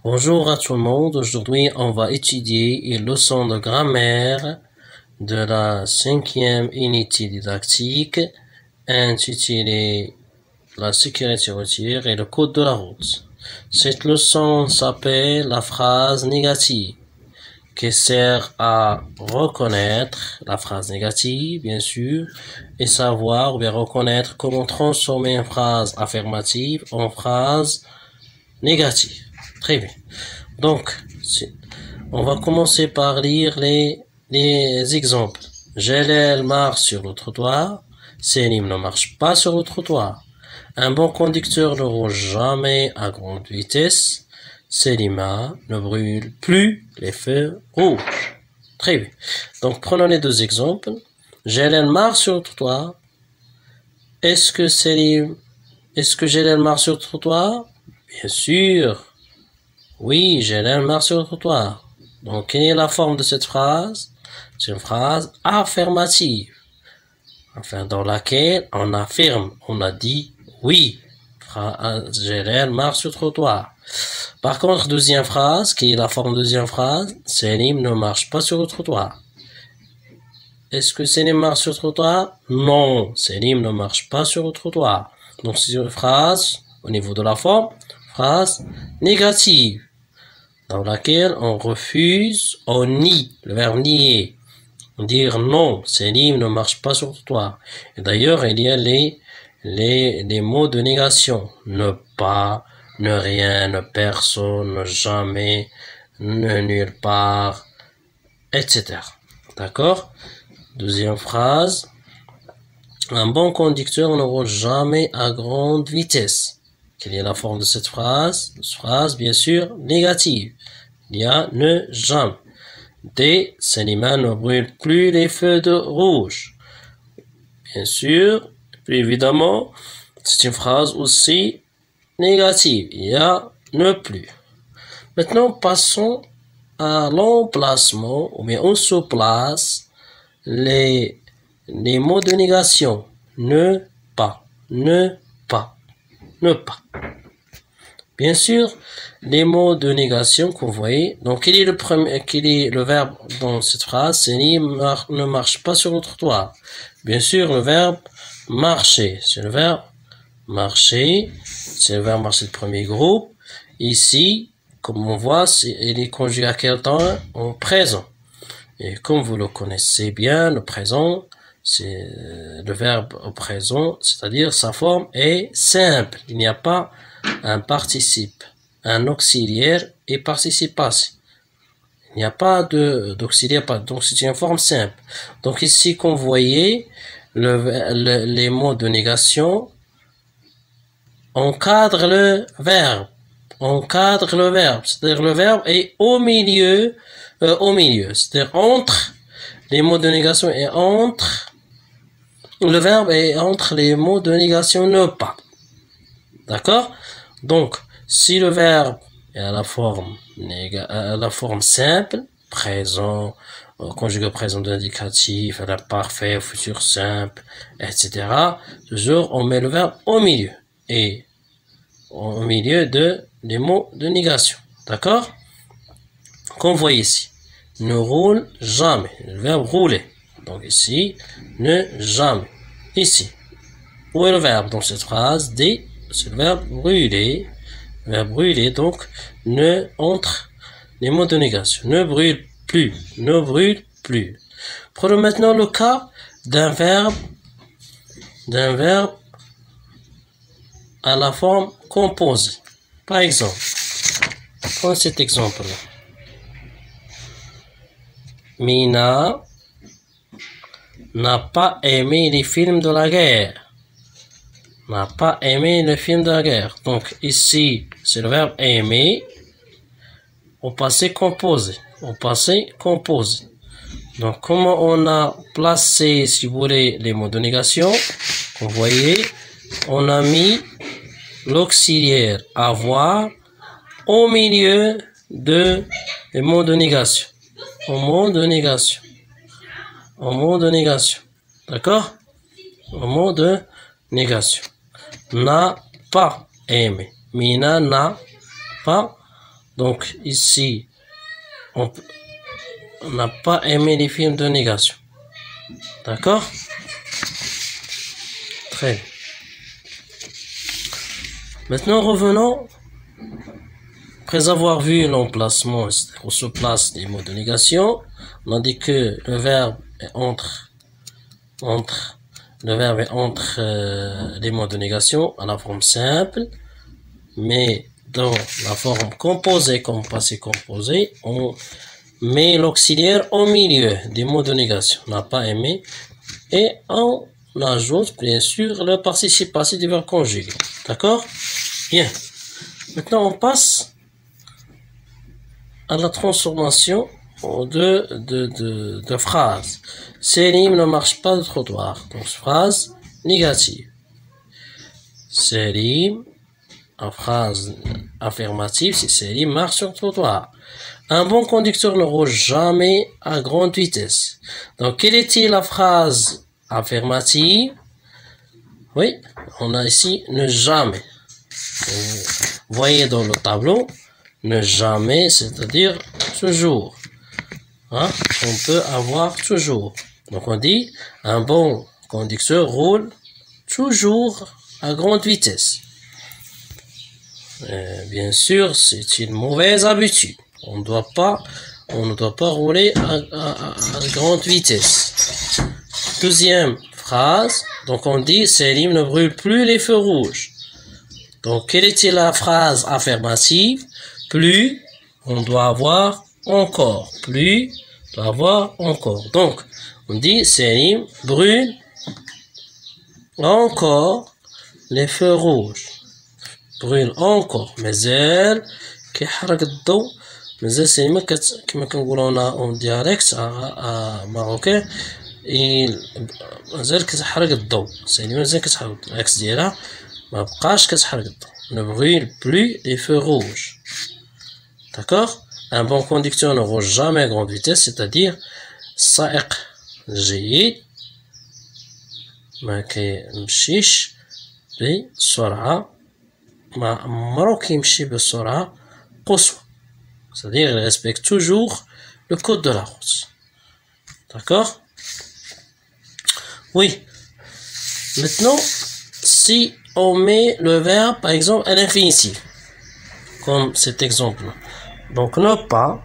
Bonjour à tout le monde. Aujourd'hui, on va étudier une leçon de grammaire de la 5e unité didactique intitulée La sécurité routière et le code de la route. Cette leçon s'appelle la phrase négative, qui sert à reconnaître la phrase négative, bien sûr, et savoir ou bien reconnaître comment transformer une phrase affirmative en phrase négative. Très bien. Donc, on va commencer par lire les exemples. Jalal marche sur le trottoir. Selim ne marche pas sur le trottoir. Un bon conducteur ne roule jamais à grande vitesse. Selima ne brûle plus les feux rouges. Très bien. Donc, prenons les deux exemples. Jalal marche sur le trottoir. Est-ce que Jalal marche sur le trottoir? Bien sûr. Oui, Jalal marche sur le trottoir. Donc, quelle est la forme de cette phrase? C'est une phrase affirmative. Enfin, dans laquelle on affirme, on a dit oui. Jalal marche sur le trottoir. Par contre, deuxième phrase, qui est la forme de deuxième phrase, Selim ne marche pas sur le trottoir. Est-ce que Selim marche sur le trottoir? Non, Selim ne marche pas sur le trottoir. Donc, c'est une phrase, au niveau de la forme, phrase négative, dans laquelle on refuse, on nie, le verbe nier. Dire non, Selim ne marche pas sur le trottoir. Et d'ailleurs, il y a les mots de négation. Ne pas, ne rien, ne personne, ne jamais, ne nulle part, etc. D'accord? Deuxième phrase. Un bon conducteur ne roule jamais à grande vitesse. Quelle est la forme de cette phrase? Cette phrase, bien sûr, négative. Il y a ne jamais. D. Selima ne brûle plus les feux de rouge. Bien sûr, puis évidemment, c'est une phrase aussi négative. Il y a ne plus. Maintenant, passons à l'emplacement, ou bien on se place les mots de négation. Ne pas, ne pas, ne pas. Bien sûr, les mots de négation que vous voyez. Donc, quel est le verbe dans cette phrase? Selim ne marche pas sur le trottoir. Bien sûr, le verbe marcher. C'est le verbe marcher. C'est le verbe marcher de premier groupe. Ici, comme on voit, il est conjugué à quel temps? En présent. Et comme vous le connaissez bien, le présent, c'est le verbe au présent, c'est-à-dire sa forme est simple. Il n'y a pas un participe, un auxiliaire et participe passé. Il n'y a pas d'auxiliaire, donc c'est une forme simple. Donc ici, comme vous voyez, les mots de négation encadrent le verbe. Encadre le verbe, c'est-à-dire le verbe est au milieu, c'est-à-dire entre les mots de négation et entre le verbe est entre les mots de négation ne pas. D'accord? Donc, si le verbe est à la forme simple, présent, conjugué présent d'indicatif, à la parfait, futur simple, etc. Toujours, on met le verbe au milieu. Et au milieu des mots de négation. D'accord? Comme vous voyez ici. Ne roule jamais. Le verbe rouler. Donc ici, ne jamais. Ici. Où est le verbe dans cette phrase? D. C'est le verbe brûler. Le verbe brûler, donc, ne entre les mots de négation. Ne brûle plus. Ne brûle plus. Prenons maintenant le cas d'un verbe à la forme composée. Par exemple, prends cet exemple-là. Mina n'a pas aimé les films de la guerre. N'a pas aimé les films de la guerre. Donc ici, c'est le verbe aimer au passé composé. Au passé composé. Donc comment on a placé, si vous voulez, les mots de négation? Vous voyez, on a mis l'auxiliaire avoir au milieu des mots de négation. Au mot de négation. Au mot de négation. D'accord? Au mot de négation. N'a pas aimé. Mina n'a pas Donc ici, on n'a pas aimé les films de négation. D'accord? Très bien. Maintenant, revenons. Après avoir vu l'emplacement, on se place des mots de négation. On a dit que le verbe est entre les mots de négation à la forme simple, mais dans la forme composée comme passé composé, on met l'auxiliaire au milieu des mots de négation. On n'a pas aimé et on ajoute bien sûr le participe passé du verbe conjugué. D'accord? Bien. Maintenant on passe à la transformation de phrases. Selim ne marche pas de trottoir. Donc phrase négative. Selim, en phrase affirmative, c'est Selim marche sur le trottoir. Un bon conducteur ne roule jamais à grande vitesse. Donc quelle était la phrase affirmative? Oui, on a ici ne jamais. Vous voyez dans le tableau, ne jamais, c'est-à-dire toujours. Hein? On peut avoir toujours. Donc on dit, un bon conducteur roule toujours à grande vitesse. Bien sûr, c'est une mauvaise habitude. On ne doit pas rouler à grande vitesse. Deuxième phrase, donc on dit, Selim ne brûle plus les feux rouges. Donc, quelle était la phrase affirmative? Plus, on doit avoir encore. Plus, on doit avoir encore. Donc, on dit, Selim brûle encore les feux rouges. Brûle encore. مازال كيحرق الضوء. مازال سليم كما كنقولوا اون ديالكت ماروكان مازال كتحرق الضوء. سليم مازال كتحرق العكس ديالها. ما بقاش كتحرق الضوء. Ne brûle plus les feux rouges. D'accord? Un bon conducteur ne roule jamais à grande vitesse, c'est-à-dire السائق الجيد ما كيمشيش بسرعة ما عمرو كيمشي بسرعة قصوى. C'est-à-dire il respecte toujours le code de la route. D'accord? Oui. Maintenant, si on met le verbe, par exemple, à l'infinitif, comme cet exemple. Donc, ne pas,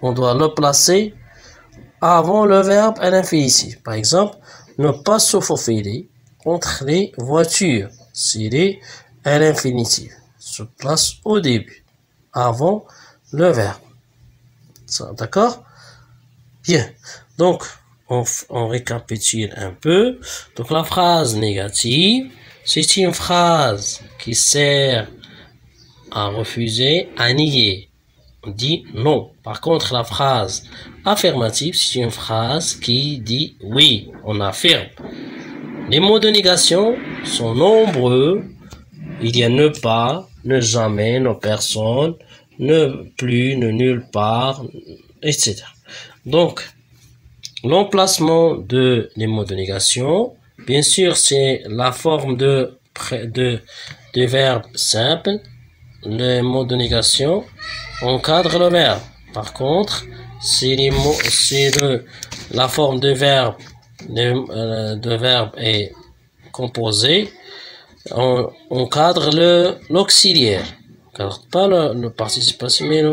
on doit le placer avant le verbe à l'infinitif. Par exemple, ne pas se faufiler entre les voitures. S'il est à l'infinitif, se place au début, avant le verbe. D'accord? Bien. Donc, on récapitule un peu. Donc, la phrase négative, c'est une phrase qui sert à refuser, à nier. On dit non. Par contre, la phrase affirmative, c'est une phrase qui dit oui. On affirme. Les mots de négation sont nombreux. Il y a ne pas, ne jamais, ne personne, ne plus, ne nulle part, etc. Donc, l'emplacement des mots de négation, bien sûr, c'est la forme de verbe simple. Les mots de négation encadrent le verbe. Par contre, si la forme de verbe est composée, on encadre l'auxiliaire. On encadre pas le participe passé, mais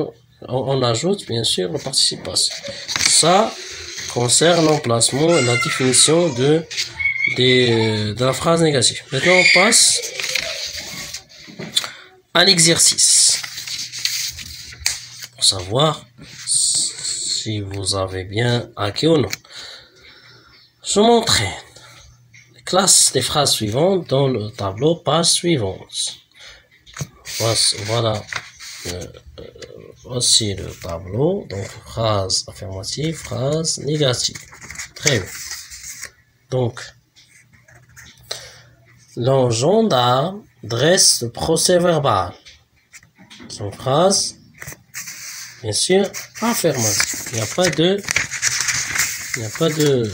on ajoute bien sûr le participe passé. Ça concerne l'emplacement et la définition de la phrase négative. Maintenant, on passe à l'exercice. Pour savoir si vous avez bien acquis ou non. Je m'entraîne. Classe les phrases suivantes dans le tableau, page suivante. Voilà. Voici le tableau. Donc, phrase affirmative, phrase négative. Très bien. Donc, le gendarme dresse le procès verbal. C'est une phrase, bien sûr, affirmative. Il n'y a pas de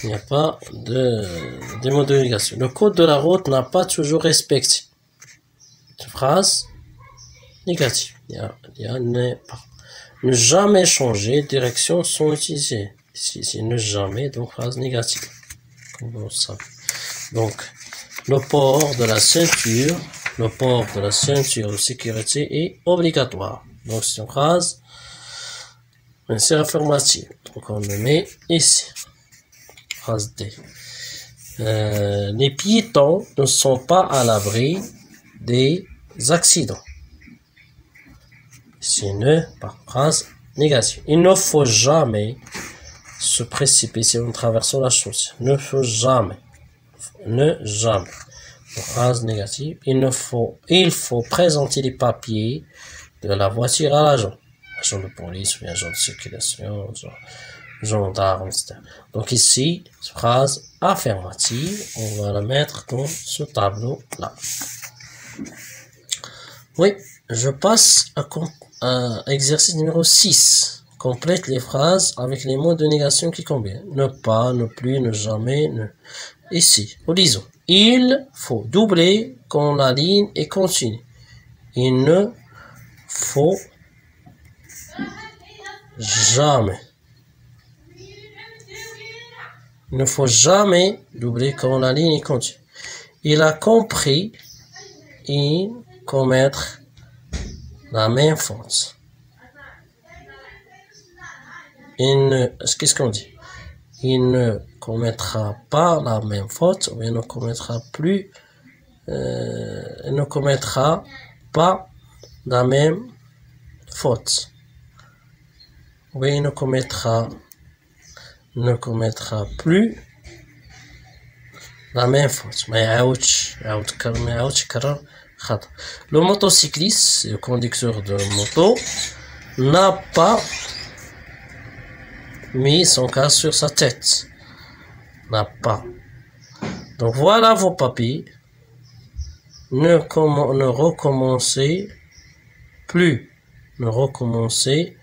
Il n'y a pas de mots de négation. Le code de la route n'a pas toujours respecté. Phrase négative. Ne jamais changer, direction sont utilisées. Ici, ne jamais, donc phrase négative. Comme vous le savez. Donc, le port de la ceinture de sécurité est obligatoire. Donc, c'est une phrase, c'est affirmative. Donc, on le met ici. Phrase D. Les piétons ne sont pas à l'abri des accidents. C'est une phrase négative. Il ne faut jamais se précipiter en traversant la chaussée. Ne faut jamais. Ne jamais. Phrase négative. Il faut présenter les papiers de la voiture à l'agent. Agent de police ou agent de circulation, gendarme, etc. Donc ici, phrase affirmative. On va la mettre dans ce tableau-là. Oui, je passe à exercice numéro 6. Complète les phrases avec les mots de négation qui conviennent. Ne pas, ne plus, ne jamais, ne... Ici, lisons. Il faut doubler quand la ligne est continue. Il ne faut jamais. Il ne faut jamais doubler quand la ligne est continue. Il a compris et commettre la même faute. Qu'est-ce qu'on dit? Il ne commettra pas la même faute, ou il ne commettra plus, il ne commettra pas la même faute. Ou il ne commettra plus la même faute. Le motocycliste, le conducteur de moto, n'a pas mis son casque sur sa tête. N'a pas. Donc voilà vos papiers. Ne recommencez plus. Ne recommencez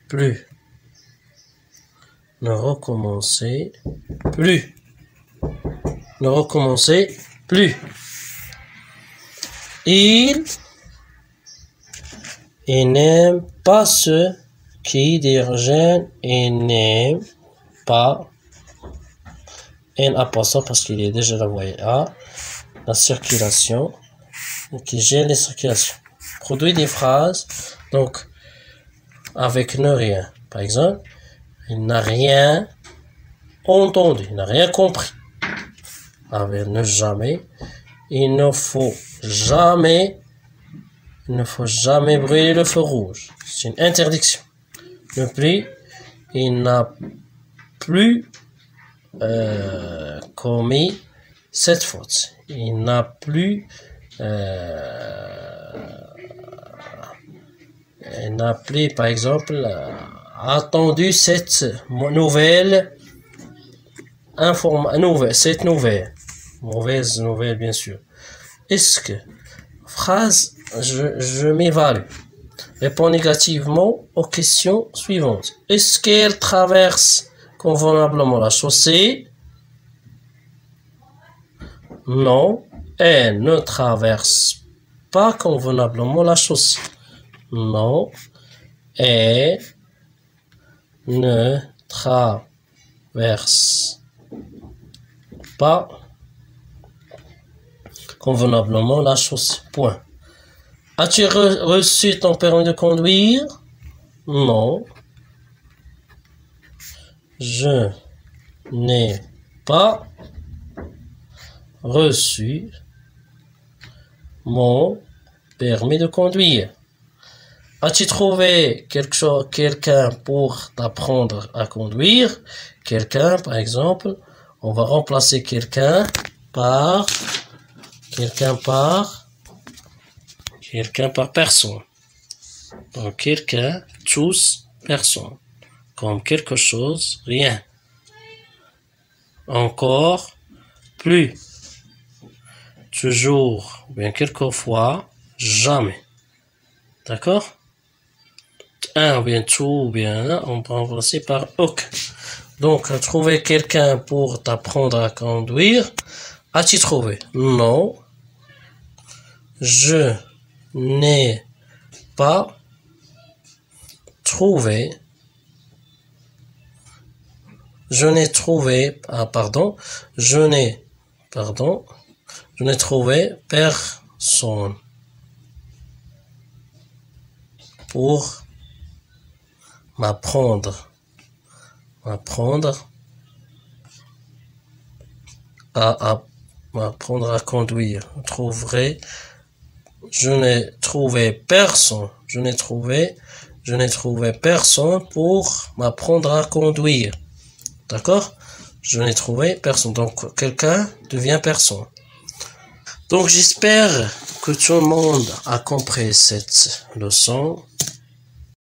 plus. Ne recommencez plus. Ne recommencez plus. Il n'aime pas ceux qui divergent et n'aime pas. Il n'a pas ça parce qu'il est déjà la voie A. La circulation. Qui gère les circulations. Produit des phrases. Donc, avec ne rien. Par exemple, il n'a rien entendu. Il n'a rien compris. Avec ne jamais. Il ne faut jamais brûler le feu rouge. C'est une interdiction. Ne plus, il n'a plus commis cette faute. Il n'a plus par exemple, attendu cette nouvelle mauvaise nouvelle, bien sûr. Est-ce que phrase je m'évalue? Réponds négativement aux questions suivantes. Est-ce qu'elle traverse convenablement la chaussée? Non, elle ne traverse pas convenablement la chaussée. Non, elle ne traverse pas convenablement la chaussée. Point. As-tu reçu ton permis de conduire? Non. Je n'ai pas reçu mon permis de conduire. As-tu trouvé quelqu'un pour t'apprendre à conduire? Quelqu'un, par exemple, on va remplacer quelqu'un par personne. Donc, quelqu'un, tous, personne. Comme quelque chose, rien. Encore, plus. Toujours, bien quelquefois, jamais. D'accord? Un, ou bien tout, ou bien on peut remplacer par aucun. Donc, trouver quelqu'un pour t'apprendre à conduire. As-tu trouvé? Non. Je n'ai pas trouvé. Je n'ai trouvé. Ah, pardon. Je n'ai trouvé personne pour m'apprendre à conduire. Je n'ai trouvé personne. Je n'ai trouvé personne pour m'apprendre à conduire. D'accord? Je n'ai trouvé personne. Donc, quelqu'un devient personne. Donc, j'espère que tout le monde a compris cette leçon.